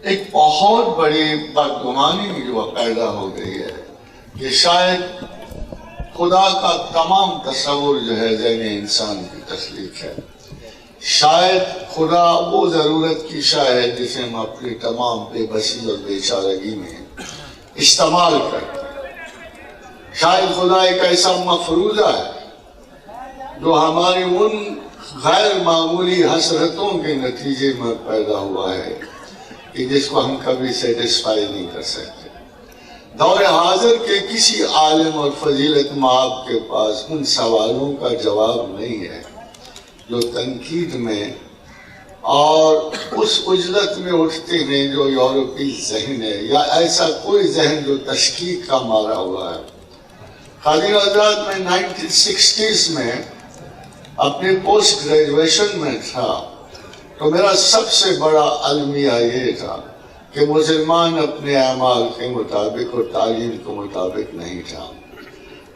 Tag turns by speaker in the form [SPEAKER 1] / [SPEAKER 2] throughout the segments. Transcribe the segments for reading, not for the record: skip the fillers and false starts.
[SPEAKER 1] ایک بہت بڑی بدگمانی جو پیدا ہو گئی ہے کہ شاید خدا کا تمام تصور جو ہے ذہن انسان کی تخلیق ہے. شاید خدا وہ ضرورت کی شے ہے جسے ہم اپنی تمام بے بسی اور بے چارگی میں استعمال کرتے ہیں. شاید خدا ایک ایسا مفروضہ ہے جو ہماری ان غیر معمولی حسرتوں کے نتیجے میں پیدا ہوا ہے کہ جس کو ہم کبھی سیٹسفائی نہیں کر سکتے. دور حاضر کے کسی عالم اور فضیلت مآب کے پاس ان سوالوں کا جواب نہیں ہے جو تنقید میں اور اس اجلت میں اٹھتے ہیں جو یورپی ذہن ہے یا ایسا کوئی ذہن جو تشکیک کا مارا ہوا ہے. قادری حضرات میں 1960s میں اپنے پوسٹ گریجویشن میں تھا تو میرا سب سے بڑا المیہ یہ تھا کہ مسلمان اپنے اعمال کے مطابق اور تعلیم کے مطابق نہیں تھا.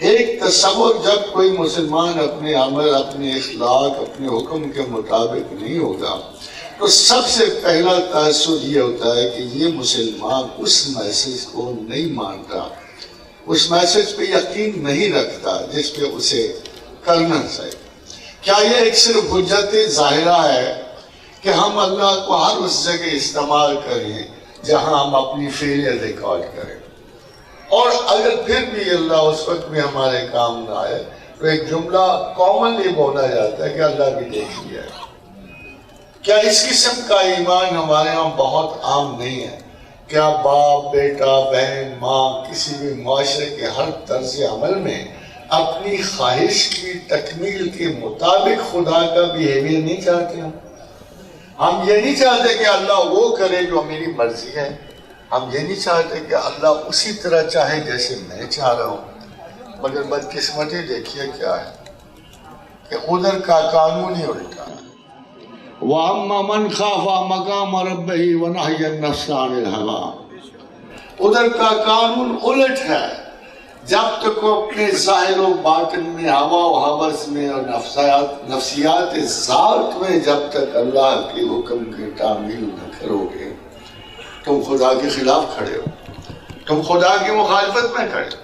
[SPEAKER 1] ایک تصور جب کوئی مسلمان اپنے عمل، اپنے اخلاق، اپنے حکم کے مطابق نہیں ہوگا تو سب سے پہلا تاثر یہ ہوتا ہے کہ یہ مسلمان اس میسج کو نہیں مانتا، اس میسج پہ یقین نہیں رکھتا جس پہ اسے کرنا چاہیے. کیا یہ ایک صرف حجت ظاہرہ ہے کہ ہم اللہ کو ہر اس جگہ استعمال کریں جہاں ہم اپنی فیلئر ریکارڈ کریں، اور اگر پھر بھی اللہ اس وقت میں ہمارے کام نہ آئے تو ایک جملہ کامنلی بولا جاتا ہے کہ اللہ بھی دیکھ لیا ہے. کیا اس قسم کا ایمان ہمارے ہاں بہت عام نہیں ہے؟ کیا باپ، بیٹا، بہن، ماں کسی بھی معاشرے کے ہر طرز عمل میں اپنی خواہش کی تکمیل کے مطابق خدا کا بیہیویئر نہیں چاہتے؟ ہم یہ نہیں چاہتے کہ اللہ وہ کرے جو میری مرضی ہے، ہم یہ نہیں چاہتے کہ اللہ اسی طرح چاہے جیسے میں چاہ رہا ہوں. مگر بدقسمتی دیکھیے کیا ہے کہ ادھر کا قانون ہی الٹا ہے. وَأَمَّا مَنْ خَافَ مَقَامَ رَبِّهِ وَنَهَى النَّفْسَ عَنِ الْهَوَىٰ. ادھر کا قانون الٹ ہے. جب تک وہ اپنے ظاہر و باطن میں، ہوا و حوث میں اور نفسیات ذات میں جب تک اللہ کے حکم کی تعمیل نہ کرو گے تم خدا کے خلاف کھڑے ہو، تم خدا کی مخالفت میں کھڑے ہو.